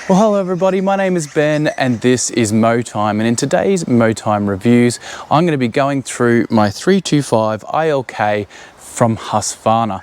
Well, hello everybody, my name is Ben and this is MOW Time, and in today's MOW Time reviews I'm going to be going through my 325 ILK from Husqvarna.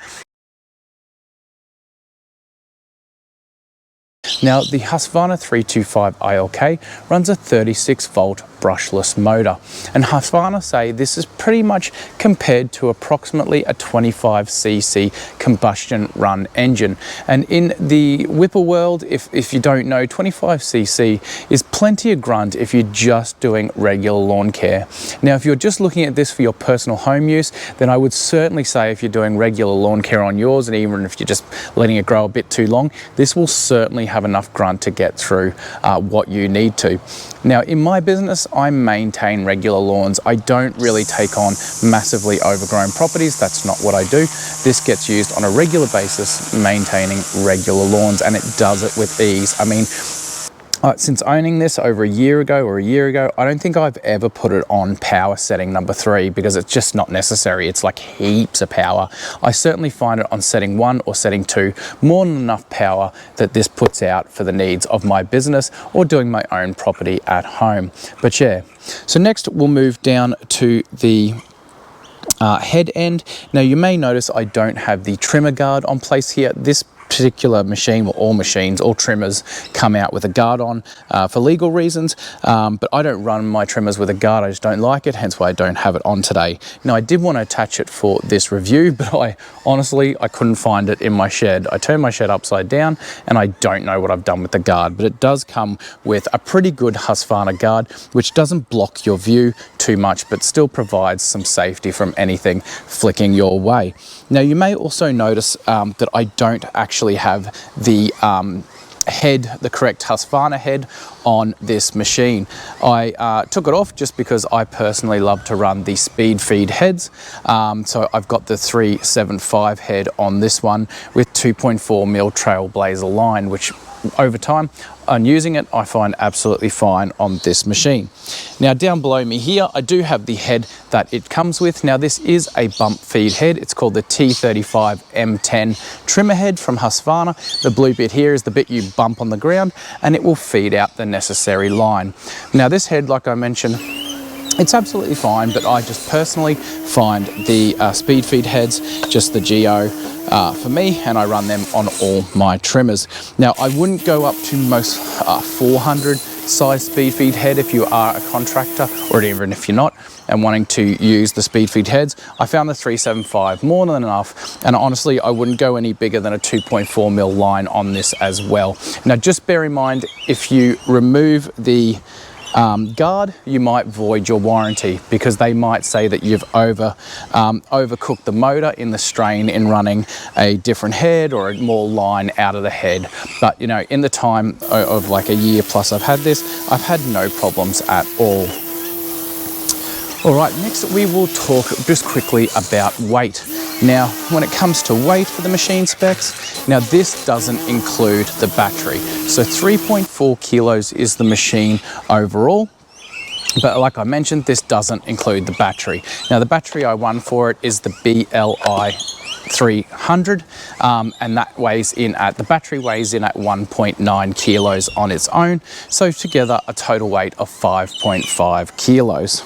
Now, the Husqvarna 325 ILK runs a 36 volt brushless motor, and Husqvarna say this is pretty much compared to approximately a 25cc combustion run engine. And in the whipper world, if you don't know, 25cc is plenty of grunt if you're just doing regular lawn care. Now, if you're just looking at this for your personal home use, then I would certainly say if you're doing regular lawn care on yours, and even if you're just letting it grow a bit too long, this will certainly have enough grunt to get through what you need to. Now, in my business, I maintain regular lawns. I don't really take on massively overgrown properties. That's not what I do. This gets used on a regular basis, maintaining regular lawns, and it does it with ease. I mean, since owning this over a year ago, I don't think I've ever put it on power setting number 3 because it's just not necessary. It's like heaps of power. I certainly find it on setting 1 or setting 2 more than enough power that this puts out for the needs of my business or doing my own property at home. But yeah, so next we'll move down to the head end. Now, you may notice I don't have the trimmer guard on place here. This particular machine, well, all trimmers come out with a guard on for legal reasons, but I don't run my trimmers with a guard. I just don't like it, hence why I don't have it on today. Now, I did want to attach it for this review, but I couldn't find it in my shed. I turned my shed upside down and I don't know what I've done with the guard, but it does come with a pretty good Husqvarna guard, which doesn't block your view too much, but still provides some safety from anything flicking your way. Now, you may also notice that I don't actually have the the correct Husqvarna head on this machine. I took it off just because I personally love to run the speed feed heads. So I've got the 375 head on this one with 2.4mm Trailblazer line, which over time on using it, I find absolutely fine on this machine. Now, down below me here, I do have the head that it comes with. Now, this is a bump feed head. It's called the T35 M10 trimmer head from Husqvarna. The blue bit here is the bit you bump on the ground and it will feed out the necessary line. Now, this head, like I mentioned, it's absolutely fine, but I just personally find the speed feed heads, just the Geo, for me, and I run them on all my trimmers. Now, I wouldn't go up to most 400 size speed feed head if you are a contractor, or even if you're not and wanting to use the speed feed heads. I found the 375 more than enough, and honestly, I wouldn't go any bigger than a 2.4mm line on this as well. Now, just bear in mind, if you remove the guard, you might void your warranty because they might say that you've overcooked the motor in the strain in running a different head or more line out of the head. But you know, in the time of like a year plus I've had this, I've had no problems at all. All right, next we will talk just quickly about weight. Now, when it comes to weight for the machine specs, now this doesn't include the battery. So 3.4 kilos is the machine overall. But like I mentioned, this doesn't include the battery. Now, the battery I won for it is the BLI 300, and that weighs in at, the battery weighs in at 1.9 kilos on its own. So together a total weight of 5.5 kilos.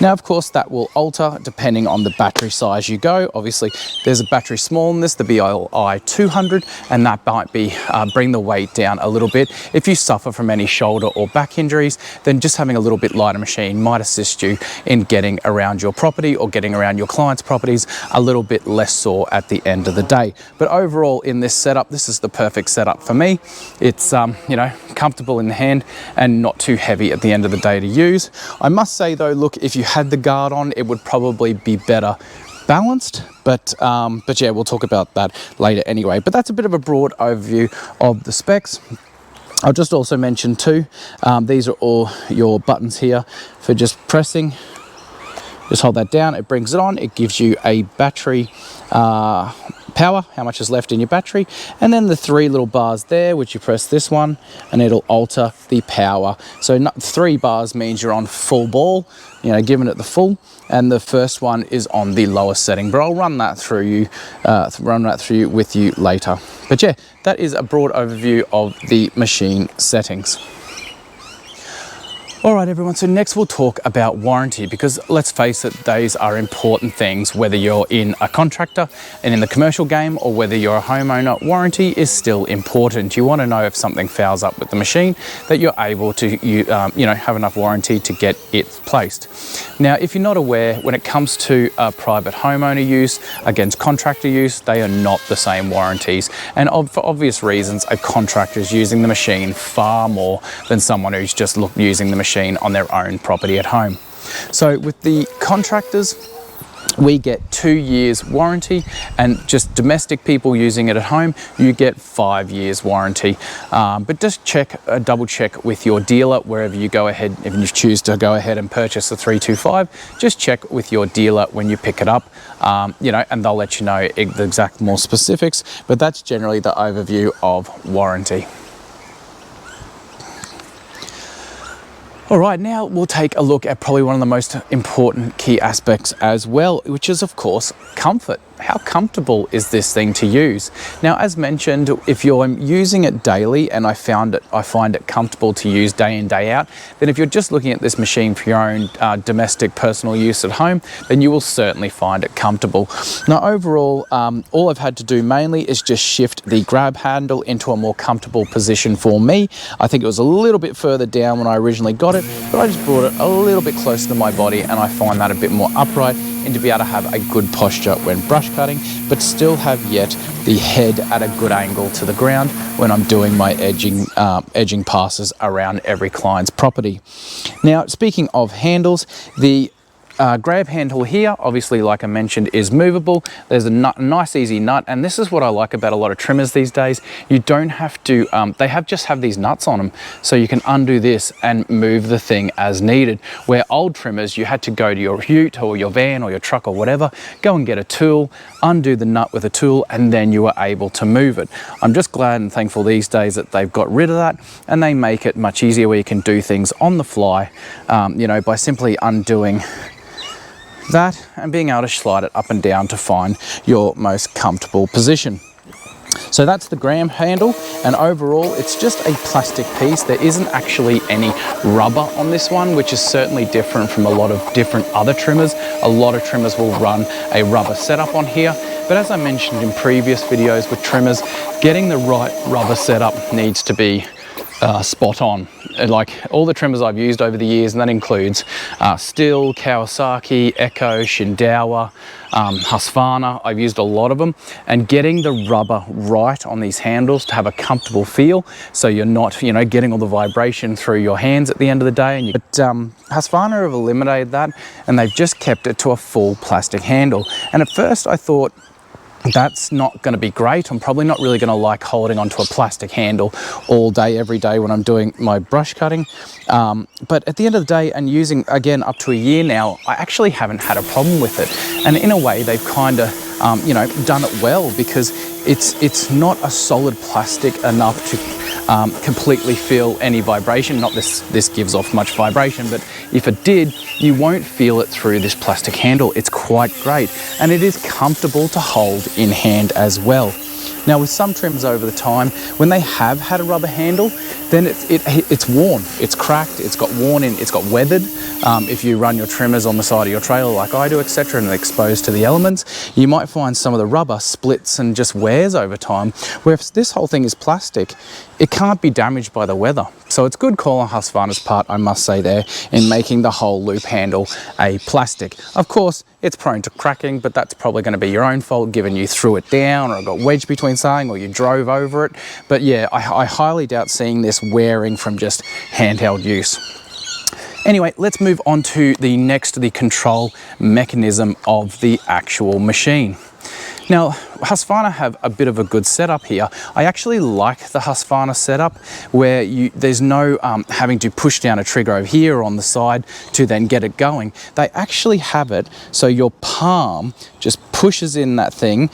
Now, of course, that will alter depending on the battery size you go. Obviously, there's a battery small in this, the BLI 200, and that might be bring the weight down a little bit. If you suffer from any shoulder or back injuries, then just having a little bit lighter machine might assist you in getting around your property or getting around your clients' properties a little bit less sore at the end of the day. But overall, in this setup, this is the perfect setup for me. It's you know, comfortable in the hand and not too heavy at the end of the day to use. I must say though, look, if you had the guard on, it would probably be better balanced, but yeah, we'll talk about that later anyway. But that's a bit of a broad overview of the specs. I'll just also mention too, these are all your buttons here for just pressing. Just hold that down, it brings it on, it gives you a battery power, how much is left in your battery, and then the 3 little bars there, which you press this one and it'll alter the power. So 3 bars means you're on full ball, you know, giving it the full, and the first one is on the lowest setting, but I'll run that through with you later. But yeah, that is a broad overview of the machine settings. All right, everyone, so next we'll talk about warranty, because let's face it, those are important things, whether you're in a contractor and in the commercial game or whether you're a homeowner. Warranty is still important. You want to know if something fouls up with the machine, that you're able to have enough warranty to get it placed. Now, if you're not aware, when it comes to private homeowner use against contractor use, they are not the same warranties. And for obvious reasons, a contractor is using the machine far more than someone who's just using the machine on their own property at home. So with the contractors, we get 2 years warranty, and just domestic people using it at home, you get 5 years warranty. But just double check with your dealer wherever you go ahead. If you choose to go ahead and purchase the 325, just check with your dealer when you pick it up, and they'll let you know the exact more specifics, but that's generally the overview of warranty. All right, now we'll take a look at probably one of the most important key aspects as well, which is of course comfort. How comfortable is this thing to use? Now, as mentioned, if you're using it daily, and I find it comfortable to use day in, day out, then if you're just looking at this machine for your own domestic personal use at home, then you will certainly find it comfortable. Now, overall, all I've had to do mainly is just shift the grab handle into a more comfortable position for me. I think it was a little bit further down when I originally got it, but I just brought it a little bit closer to my body, and I find that a bit more upright, and to be able to have a good posture when brush cutting, but still have yet the head at a good angle to the ground when I'm doing my edging passes around every client's property. Now, speaking of handles, the grab handle here, obviously, like I mentioned, is movable. There's a nice easy nut, and this is what I like about a lot of trimmers these days. You don't have to, just have these nuts on them, so you can undo this and move the thing as needed. Where old trimmers, you had to go to your ute or your van or your truck or whatever, go and get a tool, undo the nut with a tool, and then you were able to move it. I'm just glad and thankful these days that they've got rid of that, and they make it much easier where you can do things on the fly, by simply undoing that and being able to slide it up and down to find your most comfortable position. So that's the grab handle, and overall it's just a plastic piece. There isn't actually any rubber on this one, which is certainly different from a lot of different other trimmers. A lot of trimmers will run a rubber setup on here, but as I mentioned in previous videos with trimmers, getting the right rubber setup needs to be spot on. Like all the trimmers I've used over the years, and that includes Stihl, Kawasaki, Echo, Shindaiwa, Husqvarna. I've used a lot of them, and getting the rubber right on these handles to have a comfortable feel, so you're not, getting all the vibration through your hands at the end of the day. But Husqvarna have eliminated that, and they've just kept it to a full plastic handle. And at first I thought, that's not going to be great. I'm probably not really going to like holding onto a plastic handle all day, every day when I'm doing my brush cutting. But at the end of the day, and using again up to a year now, I actually haven't had a problem with it. And in a way, they've kind of, done it well, because it's not a solid plastic enough to completely feel any vibration. Not this gives off much vibration, but if it did, you won't feel it through this plastic handle. It's quite great, and it is comfortable to hold in hand as well. Now, with some trims over the time, when they have had a rubber handle, then it's worn, it's cracked, it's got worn in, it's got weathered. If you run your trimmers on the side of your trailer like I do, etc., and exposed to the elements, you might find some of the rubber splits and just wears over time. Where if this whole thing is plastic, it can't be damaged by the weather. So it's good call on Husqvarna's part, I must say, there, in making the whole loop handle a plastic. Of course, it's prone to cracking, but that's probably going to be your own fault, given you threw it down, or it got wedged between something, or you drove over it. But yeah, I highly doubt seeing this wearing from just handheld use. Anyway, let's move on to the control mechanism of the actual machine. Now, Husqvarna have a bit of a good setup here. I actually like the Husqvarna setup, where there's no having to push down a trigger over here or on the side to then get it going. They actually have it so your palm just pushes in that thing,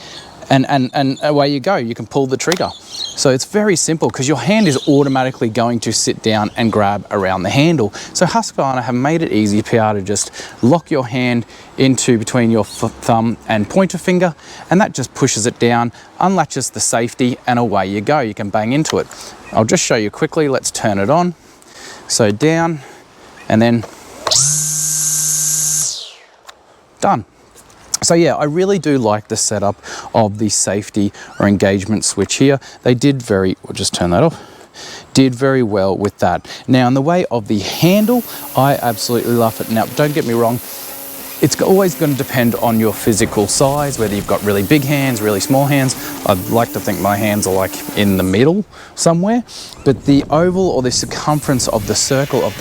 and away you go. You can pull the trigger. So it's very simple because your hand is automatically going to sit down and grab around the handle. So Husqvarna have made it easy for you to just lock your hand into between your thumb and pointer finger, and that just pushes it down, unlatches the safety, and away you go. You can bang into it. I'll just show you quickly. Let's turn it on. So down, and then done. So yeah, I really do like the setup of the safety or engagement switch here. They did we'll just turn that off, did very well with that. Now in the way of the handle, I absolutely love it. Now don't get me wrong, it's always going to depend on your physical size, whether you've got really big hands, really small hands. I'd like to think my hands are like in the middle somewhere, but the oval or the circumference of the circle of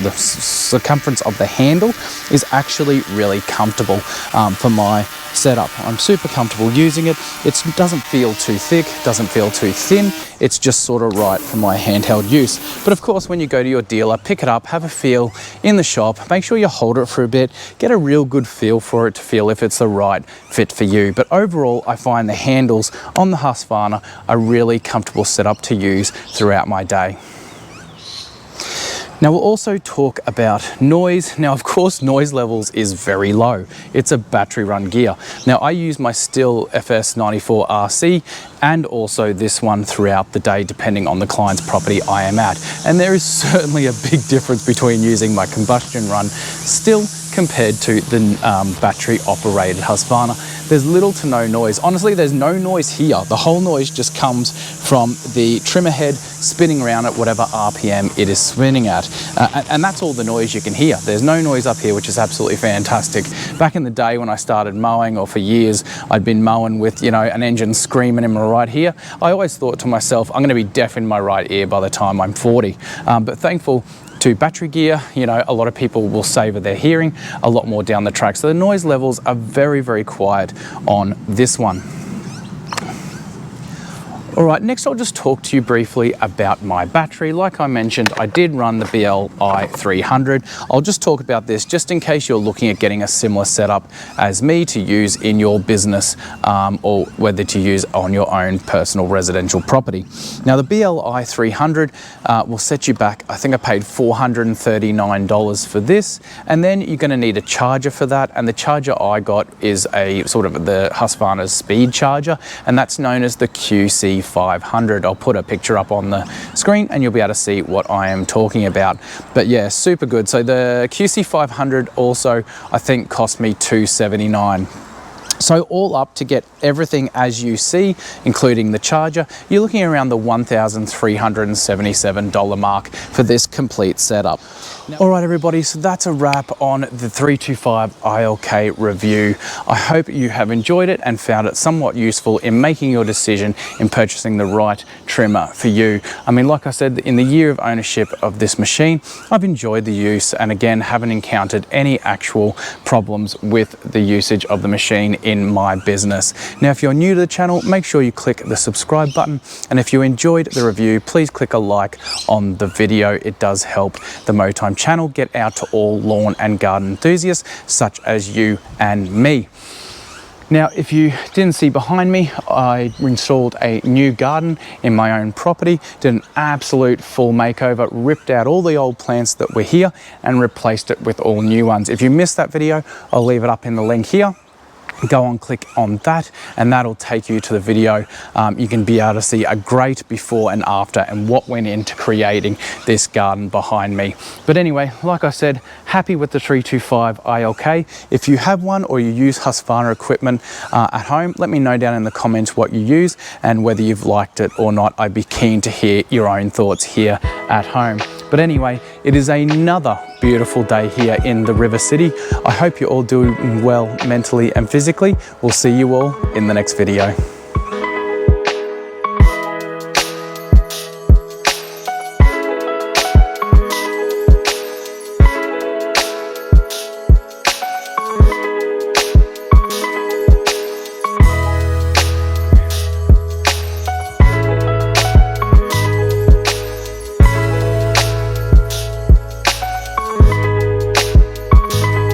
the circumference of the handle is actually really comfortable for my setup. I'm super comfortable using it. It doesn't feel too thick, doesn't feel too thin. It's just sort of right for my handheld use. But of course, when you go to your dealer, pick it up, have a feel in the shop, make sure you hold it for a bit, get a real good feel for it to feel if it's the right fit for you. But overall, I find the handles on the Husqvarna a really comfortable setup to use throughout my day. Now we'll also talk about noise. Now of course noise levels is very low. It's a battery run gear. Now I use my Stihl FS94 RC and also this one throughout the day depending on the client's property I am at. And there is certainly a big difference between using my combustion run Stihl compared to the battery operated Husqvarna. There's little to no noise. Honestly, there's no noise here. The whole noise just comes from the trimmer head spinning around at whatever RPM it is spinning at. And that's all the noise you can hear. There's no noise up here, which is absolutely fantastic. Back in the day when I started mowing, or for years, I'd been mowing with, you know, an engine screaming in my right ear. I always thought to myself, I'm gonna be deaf in my right ear by the time I'm 40. But thankful to battery gear, you know, a lot of people will savor their hearing a lot more down the track. So the noise levels are very, very quiet on this one. All right, next I'll just talk to you briefly about my battery. Like I mentioned, I did run the BLI 300. I'll just talk about this just in case you're looking at getting a similar setup as me to use in your business or whether to use on your own personal residential property. Now the BLI 300 will set you back, I think I paid $439 for this, and then you're gonna need a charger for that, and the charger I got is a sort of the Husqvarna's speed charger, and that's known as the QC 500. I'll put a picture up on the screen and you'll be able to see what I am talking about. But yeah, super good. So the QC 500 also, I think, cost me $279. So all up to get everything as you see, including the charger, you're looking around the $1,377 mark for this complete setup. All right, everybody, so that's a wrap on the 325 ILK review. I hope you have enjoyed it and found it somewhat useful in making your decision in purchasing the right trimmer for you. I mean, like I said, in the year of ownership of this machine, I've enjoyed the use and again, haven't encountered any actual problems with the usage of the machine in my business. Now, if you're new to the channel, make sure you click the subscribe button. And if you enjoyed the review, please click a like on the video. It does help the MOW TIME channel get out to all lawn and garden enthusiasts such as you and me. Now, if you didn't see behind me, I installed a new garden in my own property, did an absolute full makeover, ripped out all the old plants that were here and replaced it with all new ones. If you missed that video, I'll leave it up in the link here. Go on, click on that, and that'll take you to the video. You can be able to see a great before and after and what went into creating this garden behind me. But anyway, like I said, happy with the 325 ILK. If you have one or you use Husqvarna equipment at home, let me know down in the comments what you use and whether you've liked it or not. I'd be keen to hear your own thoughts here at home. But anyway, it is another beautiful day here in the River City. I hope you're all doing well mentally and physically. We'll see you all in the next video.